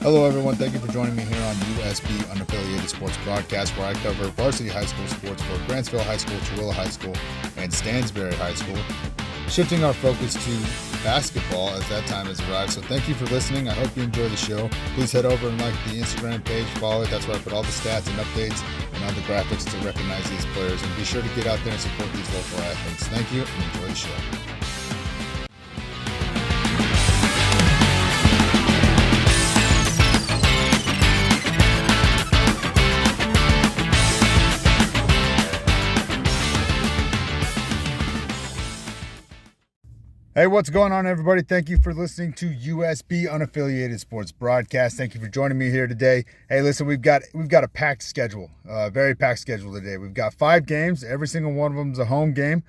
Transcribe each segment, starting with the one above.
Hello, everyone. Thank you for joining me here on USB Unaffiliated Sports Broadcast, where I cover varsity high school sports for Grantsville High School, Tooele High School, and Stansbury High School, shifting our focus to basketball as that time has arrived. So thank you for listening. I hope you enjoy the show. Please head over and like the Instagram page, follow it. That's where I put all the stats and updates and all the graphics to recognize these players. And be sure to get out there and support these local athletes. Thank you and enjoy the show. Hey, what's going on, everybody? Thank you for listening to USB Unaffiliated Sports Broadcast. Thank you for joining me here today. Hey, listen, we've got a packed schedule, very packed schedule today. We've got 5 games. Every single one of them is a home game,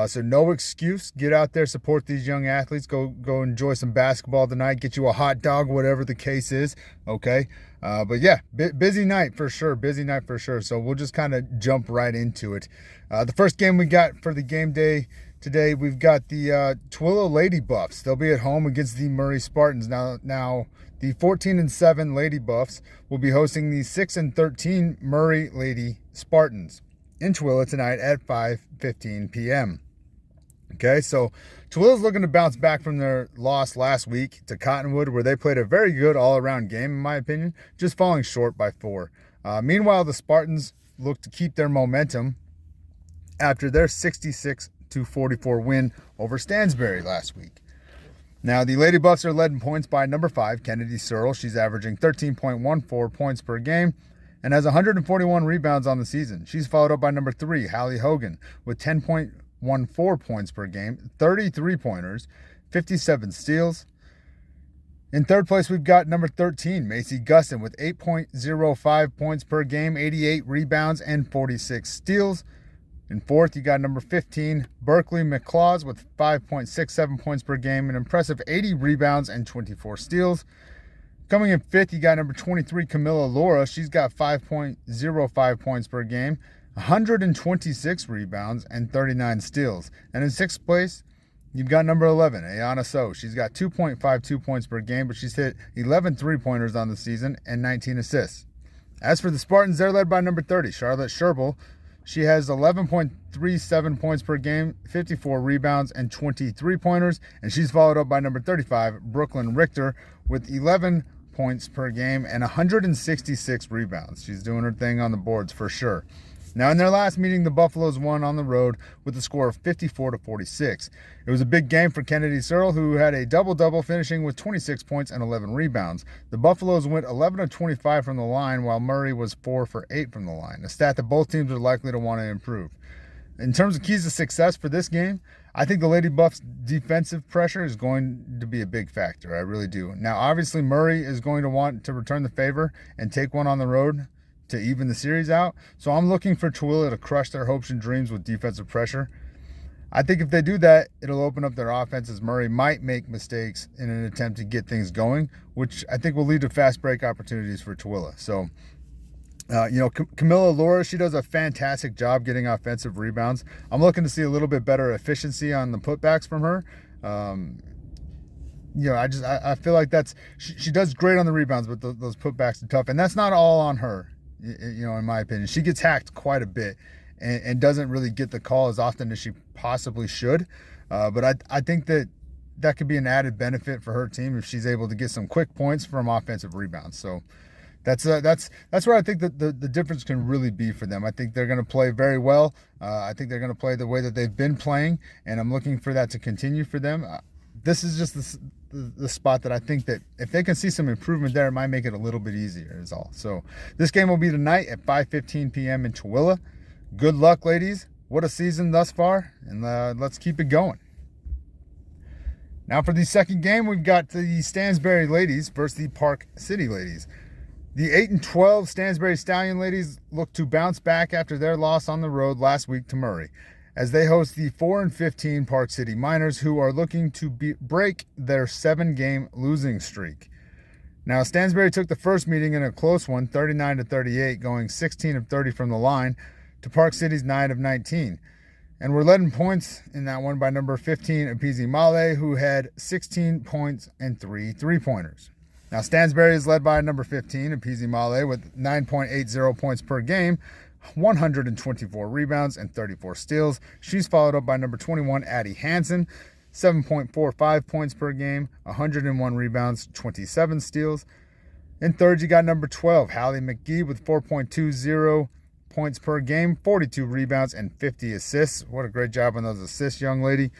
so no excuse. Get out there, support these young athletes. Go enjoy some basketball tonight. Get you a hot dog, whatever the case is. Okay, but yeah, busy night for sure. Busy night for sure. So we'll just kind of jump right into it. The first game we got for the game day today, we've got the Tooele Lady Buffs. They'll be at home against the Murray Spartans. Now the 14-7 Lady Buffs will be hosting the 6-13 Murray Lady Spartans in Tooele tonight at 5:15 p.m. Okay, so Tooele's looking to bounce back from their loss last week to Cottonwood, where they played a very good all-around game, in my opinion, just falling short by 4. Meanwhile, the Spartans look to keep their momentum after their 66-44 win over Stansbury last week. Now, the Lady Buffs are led in points by number 5, Kennedy Searle. She's averaging 13.14 points per game and has 141 rebounds on the season. She's followed up by number 3, Hallie Hogan, with 10.14 points per game, 33 pointers, 57 steals. In third place, we've got number 13, Macy Gusson, with 8.05 points per game, 88 rebounds, and 46 steals. In fourth, you got number 15, Berkeley McClaws, with 5.67 points per game, an impressive 80 rebounds and 24 steals. Coming in fifth, you got number 23, Camilla Laura. She's got 5.05 points per game, 126 rebounds, and 39 steals. And in sixth place, you've got number 11, Ayana So. She's got 2.52 points per game, but she's hit 11 three-pointers on the season and 19 assists. As for the Spartans, they're led by number 30, Charlotte Sherbel. She has 11.37 points per game, 54 rebounds, and 23 pointers. And she's followed up by number 35, Brooklyn Richter, with 11 points per game and 166 rebounds. She's doing her thing on the boards for sure. Now, in their last meeting, the Buffaloes won on the road with a score of 54-46. It was a big game for Kennedy Searle, who had a double-double, finishing with 26 points and 11 rebounds. The Buffaloes went 11-25 from the line, while Murray was 4 for 8 from the line, a stat that both teams are likely to want to improve. In terms of keys to success for this game, I think the Lady Buffs' defensive pressure is going to be a big factor. I really do. Now, obviously, Murray is going to want to return the favor and take one on the road to even the series out. So I'm looking for Tooele to crush their hopes and dreams with defensive pressure. I think if they do that, it'll open up their offense, as Murray might make mistakes in an attempt to get things going, which I think will lead to fast break opportunities for Tooele. So, Camilla Laura, she does a fantastic job getting offensive rebounds. I'm looking to see a little bit better efficiency on the putbacks from her. I feel like she does great on the rebounds, but those putbacks are tough. And that's not all on her. In my opinion, she gets hacked quite a bit and doesn't really get the call as often as she possibly should. But I think that could be an added benefit for her team if she's able to get some quick points from offensive rebounds. So that's where I think that the difference can really be for them. I think they're going to play very well. I think they're going to play the way that they've been playing, and I'm looking for that to continue for them. This is just the spot that I think that if they can see some improvement there, it might make it a little bit easier is all. So this game will be tonight at 5:15 p.m. in Tooele. Good luck, ladies. What a season thus far, and let's keep it going. Now for the second game, we've got the Stansbury Ladies versus the Park City Ladies. The 8-12 Stansbury Stallion Ladies look to bounce back after their loss on the road last week to Murray, as they host the 4-15 Park City Miners, who are looking to break their 7-game losing streak. Now, Stansbury took the first meeting in a close one, 39-38, going 16 of 30 from the line, to Park City's 9 of 19. And were led in points in that one by number 15, Apizi Male, who had 16 points and 3 three-pointers. Now, Stansbury is led by number 15, Apisi Male, with 9.80 points per game, 124 rebounds, and 34 steals. She's followed up by number 21, Addie Hansen, 7.45 points per game, 101 rebounds, 27 steals. In third, you got number 12, Hallie McGee, with 4.20 points per game, 42 rebounds, and 50 assists. What a great job on those assists, young lady.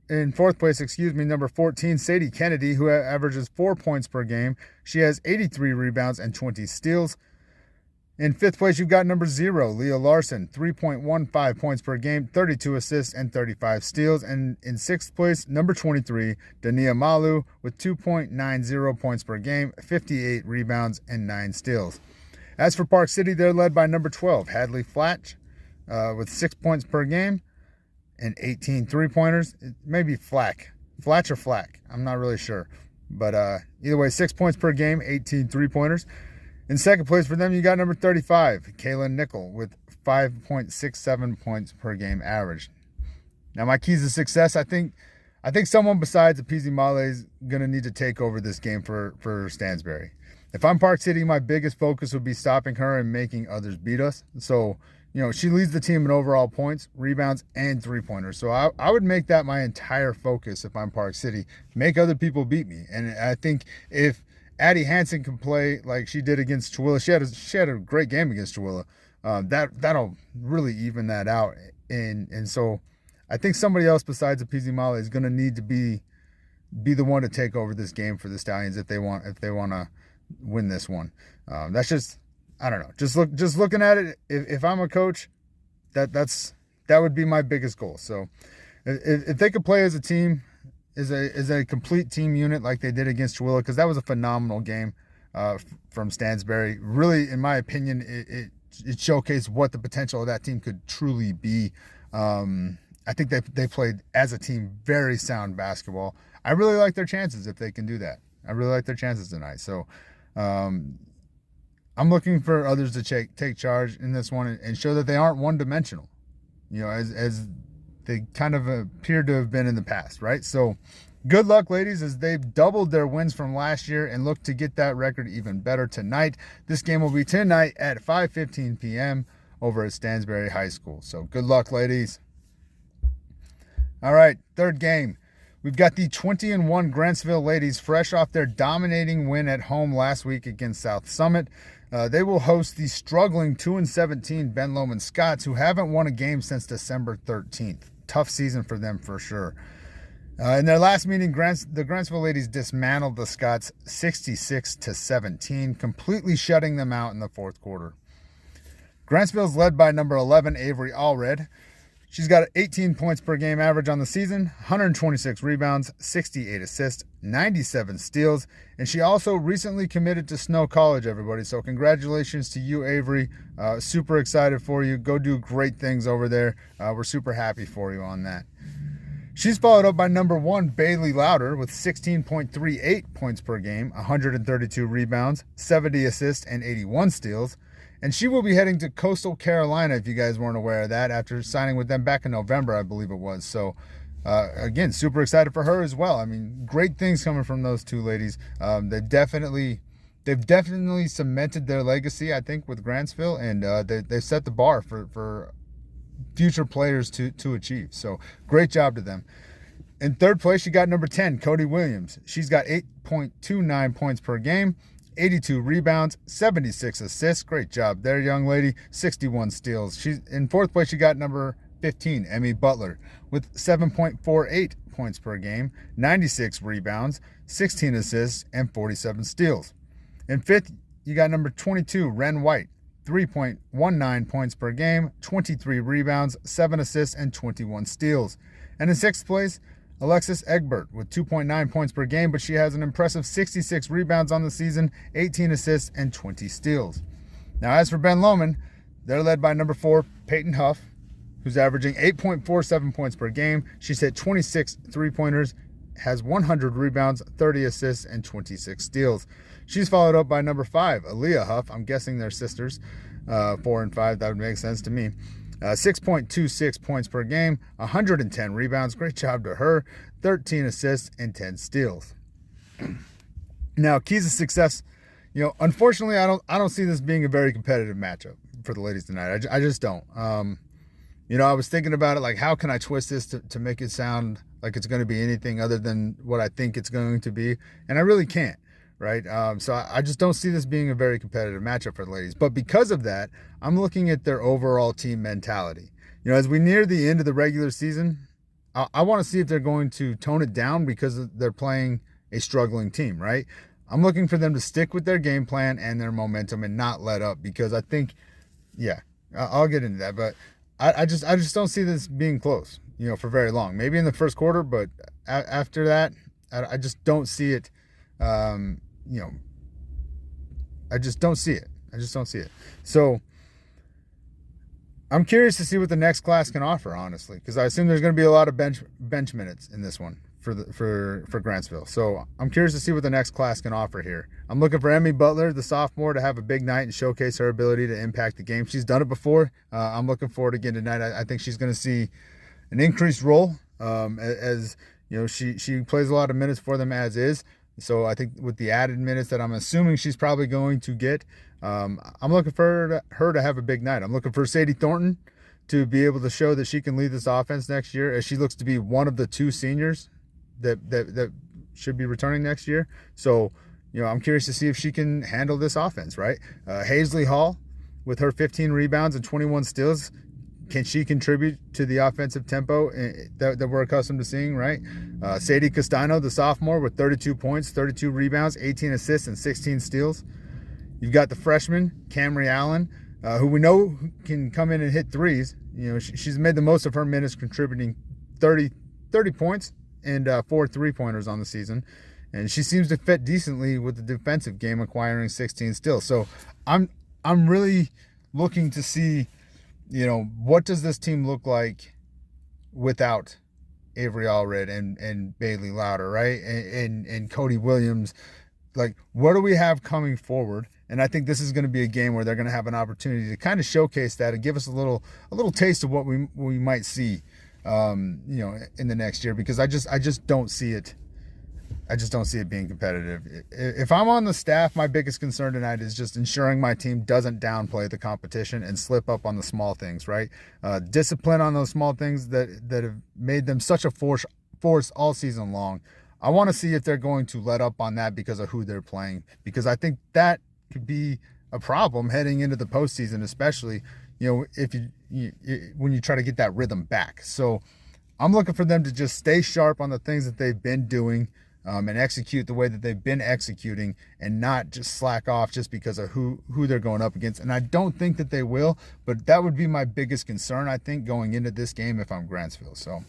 In fourth place, number 14, Sadie Kennedy, who averages 4 points per game. She has 83 rebounds and 20 steals. In fifth place, you've got number 0, Leah Larson, 3.15 points per game, 32 assists, and 35 steals. And in sixth place, number 23, Dania Malu, with 2.90 points per game, 58 rebounds, and 9 steals. As for Park City, they're led by number 12, Hadley Flatch, with 6 points per game and 18 three-pointers. It may be Flatch or Flack. I'm not really sure. But either way, 6 points per game, 18 three-pointers. In second place for them, you got number 35, Kaylin Nickel, with 5.67 points per game average. Now, my keys to success, I think someone besides Apisi Male is going to need to take over this game for Stansbury. If I'm Park City, my biggest focus would be stopping her and making others beat us. So, she leads the team in overall points, rebounds, and three-pointers. So I would make that my entire focus if I'm Park City, make other people beat me. And I think if Addie Hansen can play like she did against Tooele, she had a great game against Tooele, that'll really even that out. And so I think somebody else besides Apisi Male is going to need to be the one to take over this game for the Stallions if they want to win this one. That's just, I don't know. Just looking at it, if I'm a coach, that would be my biggest goal. So if they could play as a team, is a complete team unit like they did against Tooele, because that was a phenomenal game from Stansbury. Really, in my opinion, it showcased what the potential of that team could truly be. I think they played as a team very sound basketball. I really like their chances if they can do that. I really like their chances tonight. So I'm looking for others to take charge in this one and show that they aren't one-dimensional, as they kind of appear to have been in the past, right? So good luck, ladies, as they've doubled their wins from last year and look to get that record even better tonight. This game will be tonight at 5:15 p.m. over at Stansbury High School. So good luck, ladies. All right, third game. We've got the 20-1 Grantsville Ladies, fresh off their dominating win at home last week against South Summit. They will host the struggling 2-17 Ben Lomond Scots, who haven't won a game since December 13th. Tough season for them for sure. In their last meeting, the Grantsville Ladies dismantled the Scots 66-17, completely shutting them out in the fourth quarter. Grantsville is led by number 11, Avery Allred. She's got 18 points per game average on the season, 126 rebounds, 68 assists, 97 steals, and she also recently committed to Snow College, everybody. So congratulations to you, Avery. Super excited for you. Go do great things over there. We're super happy for you on that. She's followed up by number 1, Bailey Louder, with 16.38 points per game, 132 rebounds, 70 assists, and 81 steals. And she will be heading to Coastal Carolina, if you guys weren't aware of that, after signing with them back in November, I believe it was. So, again, super excited for her as well. I mean, great things coming from those two ladies. They've definitely cemented their legacy, I think, with Grantsville, and they set the bar for future players to achieve. So, great job to them. In third place, you got number 10, Cody Williams. She's got 8.29 points per game, 82 rebounds, 76 assists. Great job there, young lady. 61 steals. She's in fourth place. You got number 15, Emmy Butler, with 7.48 points per game, 96 rebounds, 16 assists, and 47 steals. In fifth, you got number 22, Ren White, 3.19 points per game, 23 rebounds, 7 assists, and 21 steals. And in sixth place, Alexis Egbert with 2.9 points per game, but she has an impressive 66 rebounds on the season, 18 assists, and 20 steals. Now, as for Ben Lomond, they're led by number 4, Peyton Huff, who's averaging 8.47 points per game. She's hit 26 three-pointers, has 100 rebounds, 30 assists, and 26 steals. She's followed up by number 5, Aaliyah Huff. I'm guessing they're sisters, 4 and 5. That would make sense to me. 6.26 points per game, 110 rebounds. Great job to her. 13 assists and 10 steals. Now, keys to success, unfortunately, I don't see this being a very competitive matchup for the ladies tonight. I just don't. I was thinking about it, like, how can I twist this to make it sound like it's going to be anything other than what I think it's going to be, and I really can't, right? So I just don't see this being a very competitive matchup for the ladies. But because of that, I'm looking at their overall team mentality. As we near the end of the regular season, I want to see if they're going to tone it down because they're playing a struggling team, right? I'm looking for them to stick with their game plan and their momentum and not let up, because I think, I'll get into that, but I just don't see this being close, for very long. Maybe in the first quarter, but after that, I just don't see it. I just don't see it. So I'm curious to see what the next class can offer, honestly, because I assume there's going to be a lot of bench minutes in this one for Grantsville. So I'm curious to see what the next class can offer here. I'm looking for Emmy Butler, the sophomore, to have a big night and showcase her ability to impact the game. She's done it before. I'm looking forward again tonight. I think she's going to see an increased role, as she plays a lot of minutes for them as is. So I think with the added minutes that I'm assuming she's probably going to get, I'm looking for her to have a big night. I'm looking for Sadie Thornton to be able to show that she can lead this offense next year, as she looks to be one of the two seniors that should be returning next year. So, I'm curious to see if she can handle this offense, right? Hazley Hall, with her 15 rebounds and 21 steals, can she contribute to the offensive tempo that we're accustomed to seeing, right? Sadie Castano, the sophomore, with 32 points, 32 rebounds, 18 assists, and 16 steals. You've got the freshman, Camry Allen, who we know can come in and hit threes. She's made the most of her minutes, contributing 30 points and 4 3-pointers on the season. And she seems to fit decently with the defensive game, acquiring 16 steals. So I'm really looking to see, what does this team look like without Avery Allred and Bailey Louder, right? And Cody Williams. Like, what do we have coming forward? And I think this is going to be a game where they're going to have an opportunity to kind of showcase that and give us a little taste of what we might see, in the next year, because I just don't see it. I just don't see it being competitive. If I'm on the staff, my biggest concern tonight is just ensuring my team doesn't downplay the competition and slip up on the small things, right? Discipline on those small things that have made them such a force all season long. I want to see if they're going to let up on that because of who they're playing, because I think that could be a problem heading into the postseason, especially, if when you try to get that rhythm back. So I'm looking for them to just stay sharp on the things that they've been doing, and execute the way that they've been executing, and not just slack off just because of who they're going up against. And I don't think that they will, but that would be my biggest concern, I think, going into this game if I'm Grantsville. So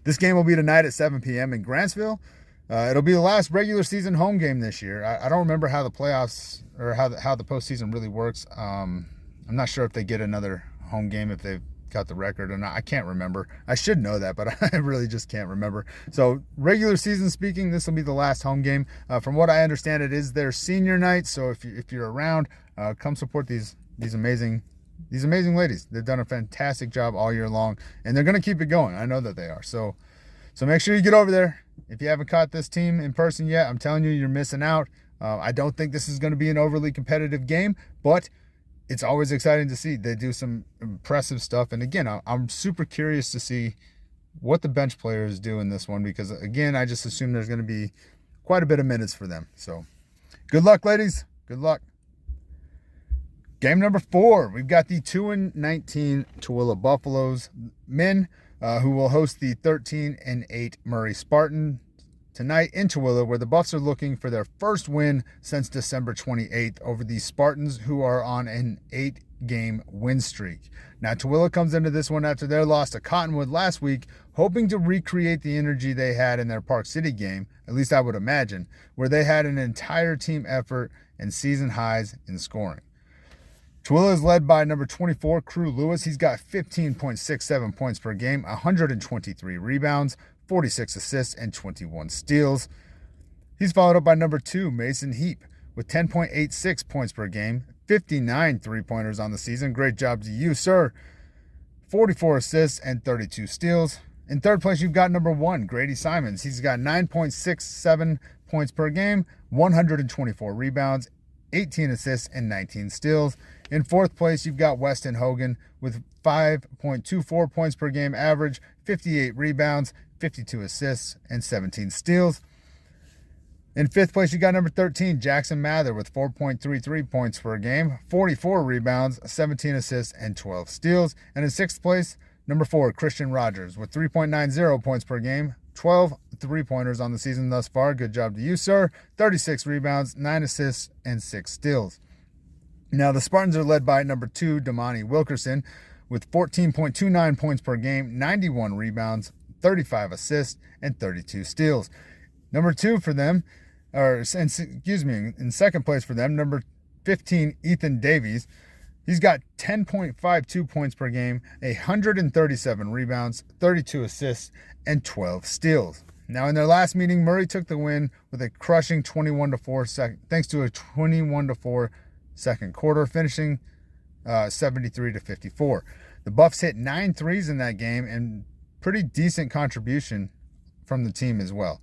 this game will be tonight at 7 p.m. in Grantsville. It'll be the last regular season home game this year. I don't remember how the playoffs or how the postseason really works. I'm not sure if they get another home game if they've got the record or not. I can't remember. I should know that, but I really just can't remember. So regular season speaking, this will be the last home game. From what I understand, it is their senior night. So if you're around, come support these amazing ladies. They've done a fantastic job all year long, and they're going to keep it going. I know that they are. So make sure you get over there. If you haven't caught this team in person yet, I'm telling you, you're missing out. I don't think this is going to be an overly competitive game, but it's always exciting to see. They do some impressive stuff. And again, I'm super curious to see what the bench players do in this one, because again, I just assume there's going to be quite a bit of minutes for them. So good luck, ladies. Good luck. Game number 4, we've got the 2-19 Tooele Buffaloes men, who will host the 13-8 Murray Spartans tonight in Tooele, where the Buffs are looking for their first win since December 28th over the Spartans, who are on an 8-game win streak. Now, Tooele comes into this one after their loss to Cottonwood last week, hoping to recreate the energy they had in their Park City game, at least I would imagine, where they had an entire team effort and season highs in scoring. Tooele is led by number 24, Crew Lewis. He's got 15.67 points per game, 123 rebounds, 46 assists, and 21 steals. He's followed up by number 2, Mason Heap, with 10.86 points per game, 59 three-pointers on the season. Great job to you, sir. 44 assists and 32 steals. In third place, you've got number 1, Grady Simons. He's got 9.67 points per game, 124 rebounds, 18 assists, and 19 steals. In fourth place, you've got Weston Hogan with 5.24 points per game average, 58 rebounds, 52 assists, and 17 steals. In fifth place, you got number 13, Jackson Mather with 4.33 points per game, 44 rebounds, 17 assists, and 12 steals. And in sixth place, number 4, Christian Rogers with 3.90 points per game, 12 three-pointers on the season thus far. Good job to you, sir. 36 rebounds, 9 assists, and 6 steals. Now, the Spartans are led by number 2, Damani Wilkerson, with 14.29 points per game, 91 rebounds, 35 assists, and 32 steals. Number 2 for them, in second place for them, number 15, Ethan Davies. He's got 10.52 points per game, 137 rebounds, 32 assists, and 12 steals. Now, in their last meeting, Murray took the win with a crushing 21-4 thanks to a 21-4 second quarter, finishing 73-54. The Buffs hit 9 threes in that game, and pretty decent contribution from the team as well.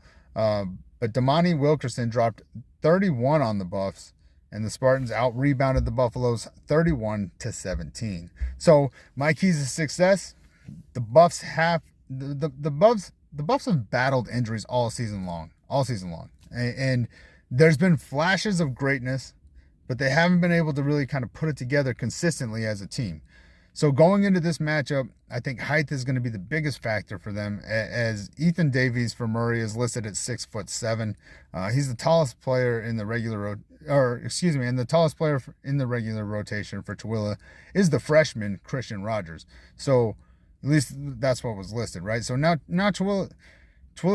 But Damani Wilkerson dropped 31 on the Buffs, and the Spartans out-rebounded the Buffaloes 31-17. So my keys to success: the Buffs have the Buffs have battled injuries all season long, and there's been flashes of greatness, but they haven't been able to really kind of put it together consistently as a team. So going into this matchup, I think height is going to be the biggest factor for them, as Ethan Davies for Murray is listed at 6'7". He's the tallest player in the regular and the tallest player in the regular rotation for Tooele is the freshman Christian Rogers. So at least that's what was listed, right? So now Tooele's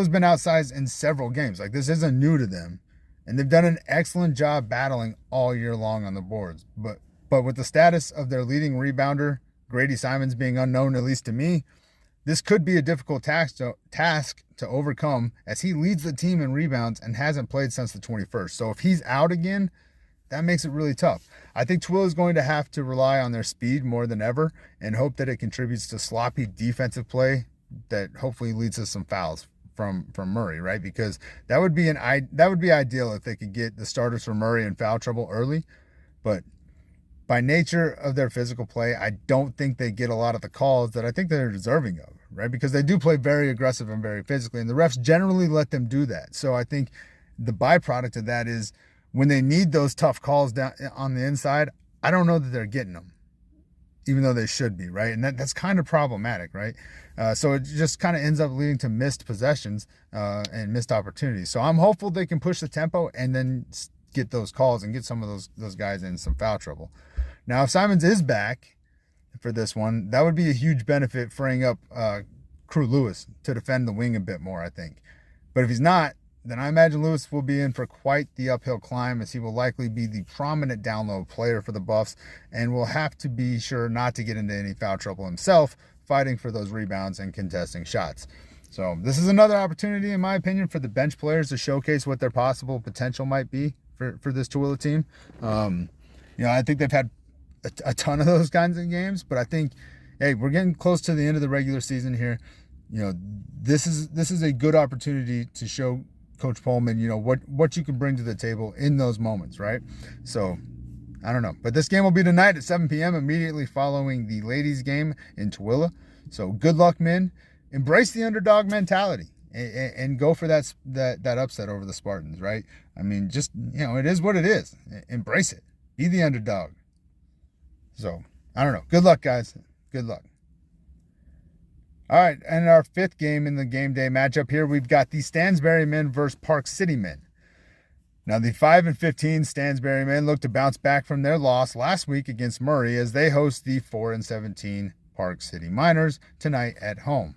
been outsized in several games. Like, this isn't new to them, and they've done an excellent job battling all year long on the boards. But with the status of their leading rebounder, Grady Simons, being unknown, at least to me, this could be a difficult task to overcome, as he leads the team in rebounds and hasn't played since the 21st. So if he's out again, that makes it really tough. I think Tooele is going to have to rely on their speed more than ever and hope that it contributes to sloppy defensive play that hopefully leads to some fouls from Murray, right? Because that would be ideal if they could get the starters for Murray in foul trouble early. But by nature of their physical play, I don't think they get a lot of the calls that I think they're deserving of, right? Because they do play very aggressive and very physically, and the refs generally let them do that. So I think the byproduct of that is when they need those tough calls down on the inside, I don't know that they're getting them, even though they should be, right? And that's kind of problematic, right? So it just kind of ends up leading to missed possessions and missed opportunities. So I'm hopeful they can push the tempo and then get those calls and get some of those guys in some foul trouble. Now, if Simons is back for this one, that would be a huge benefit, freeing up Crew Lewis to defend the wing a bit more, I think. But if he's not, then I imagine Lewis will be in for quite the uphill climb, as he will likely be the prominent down-low player for the Buffs and will have to be sure not to get into any foul trouble himself, fighting for those rebounds and contesting shots. So this is another opportunity, in my opinion, for the bench players to showcase what their possible potential might be for this Tooele team. I think they've had a ton of those kinds of games, but I think, hey, we're getting close to the end of the regular season here. This is a good opportunity to show Coach Pullman, what you can bring to the table in those moments, right? So, I don't know. But this game will be tonight at 7 p.m. immediately following the ladies game in Tooele. So, good luck, men. Embrace the underdog mentality and go for that upset over the Spartans, right? I mean, just, it is what it is. Embrace it. Be the underdog. So, I don't know. Good luck, guys. Good luck. All right, and our fifth game in the game day matchup here, we've got the Stansbury men versus Park City men. Now, the 5-15 Stansbury men look to bounce back from their loss last week against Murray as they host the 4-17 Park City Miners tonight at home.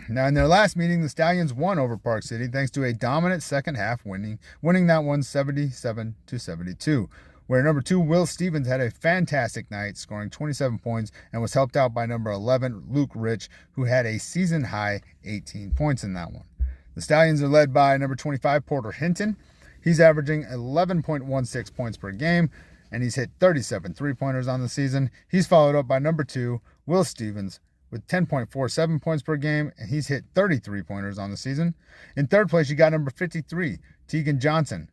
Now, in their last meeting, the Stallions won over Park City thanks to a dominant second half, winning that one 77-72. Where number 2, Will Stevens, had a fantastic night, scoring 27 points, and was helped out by number 11, Luke Rich, who had a season-high 18 points in that one. The Stallions are led by number 25, Porter Hinton. He's averaging 11.16 points per game, and he's hit 37 three-pointers on the season. He's followed up by number 2, Will Stevens, with 10.47 points per game, and he's hit 33 pointers on the season. In third place, you got number 53, Tegan Johnson,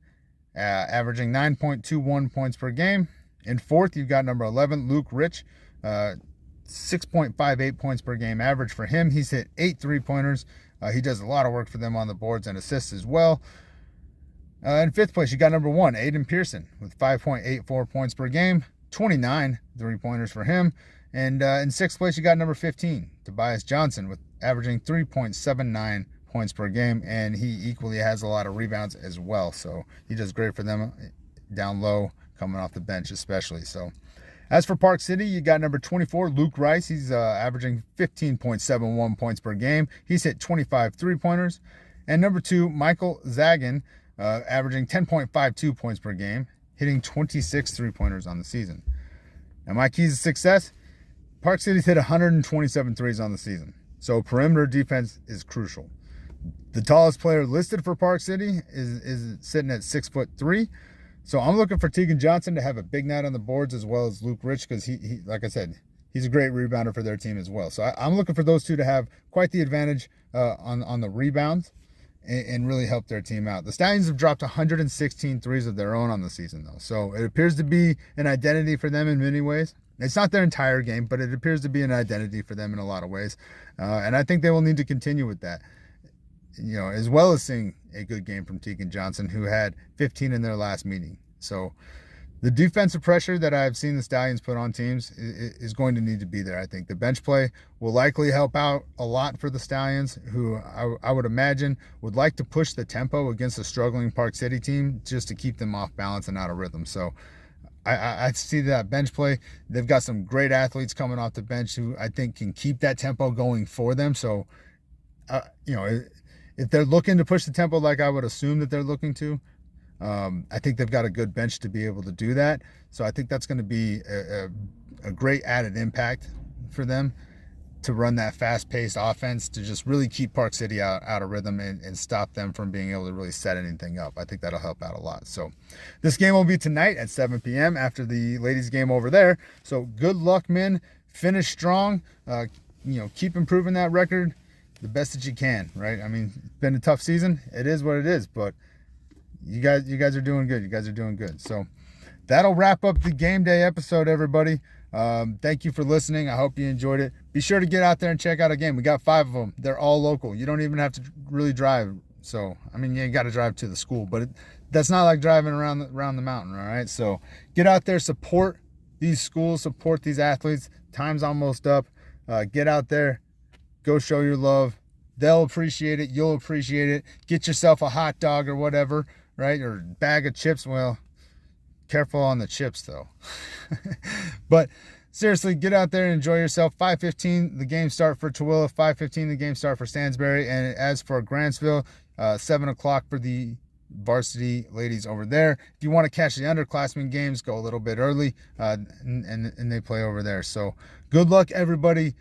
averaging 9.21 points per game. In fourth, you've got number 11, Luke Rich, 6.58 points per game average for him. He's hit 8 3-pointers. He does a lot of work for them on the boards and assists as well. In fifth place, you got number 1, Aiden Pearson, with 5.84 points per game, 29 3-pointers for him. And in sixth place, you got number 15, Tobias Johnson, with averaging 3.79 points per game, and he equally has a lot of rebounds as well. So he does great for them down low, coming off the bench especially. So as for Park City, you got number 24, Luke Rice. He's averaging 15.71 points per game. He's hit 25 3-pointers. And number 2, Michael Zagan, averaging 10.52 points per game, hitting 26 3-pointers on the season. Now, my keys to success: Park City's hit 127 threes on the season. So perimeter defense is crucial. The tallest player listed for Park City is sitting at 6'3". So I'm looking for Tegan Johnson to have a big night on the boards, as well as Luke Rich, because he, like I said, he's a great rebounder for their team as well. So I'm looking for those two to have quite the advantage on the rebounds and really help their team out. The Stallions have dropped 116 threes of their own on the season, though. So it appears to be an identity for them in many ways. It's not their entire game, but it appears to be an identity for them in a lot of ways. And I think they will need to continue with that, as well as seeing a good game from Tegan Johnson, who had 15 in their last meeting. So the defensive pressure that I've seen the Stallions put on teams is going to need to be there. I think the bench play will likely help out a lot for the Stallions, who I would imagine would like to push the tempo against a struggling Park City team just to keep them off balance and out of rhythm. So I see that bench play. They've got some great athletes coming off the bench who I think can keep that tempo going for them. So, if they're looking to push the tempo like I would assume that they're looking to, I think they've got a good bench to be able to do that. So I think that's going to be a great added impact for them to run that fast-paced offense to just really keep Park City out of rhythm and stop them from being able to really set anything up. I think that'll help out a lot. So this game will be tonight at 7 p.m. after the ladies game over there. So good luck, men. Finish strong. Keep improving that record the best that you can, right? I mean, it's been a tough season. It is what it is, but you guys are doing good. You guys are doing good. So that'll wrap up the game day episode, everybody. Thank you for listening. I hope you enjoyed it. Be sure to get out there and check out a game. We got 5 of them. They're all local. You don't even have to really drive. So, I mean, you got to drive to the school, but that's not like driving around the mountain, all right? So get out there, support these schools, support these athletes. Time's almost up. Get out there. Go show your love. They'll appreciate it. You'll appreciate it. Get yourself a hot dog or whatever, right? Or a bag of chips. Well, careful on the chips, though. But seriously, get out there and enjoy yourself. 5:15, the game start for Tooele. 5:15, the game start for Stansbury. And as for Grantsville, 7 o'clock for the varsity ladies over there. If you want to catch the underclassmen games, go a little bit early, and they play over there. So good luck, everybody.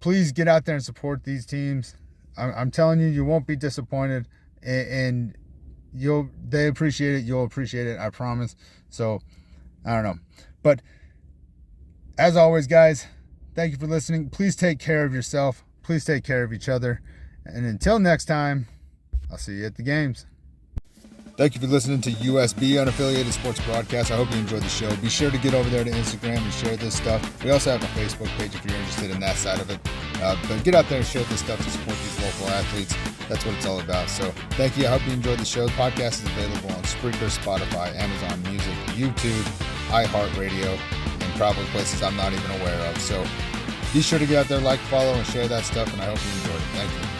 Please get out there and support these teams. I'm telling you, you won't be disappointed, and they appreciate it. You'll appreciate it. I promise. So I don't know, but as always, guys, thank you for listening. Please take care of yourself. Please take care of each other. And until next time, I'll see you at the games. Thank you for listening to USB Unaffiliated Sports Broadcast. I hope you enjoyed the show. Be sure to get over there to Instagram and share this stuff. We also have a Facebook page if you're interested in that side of it. But get out there and share this stuff to support these local athletes. That's what it's all about. So thank you. I hope you enjoyed the show. The podcast is available on Spreaker, Spotify, Amazon Music, YouTube, iHeartRadio, and probably places I'm not even aware of. So be sure to get out there, like, follow, and share that stuff, and I hope you enjoyed it. Thank you.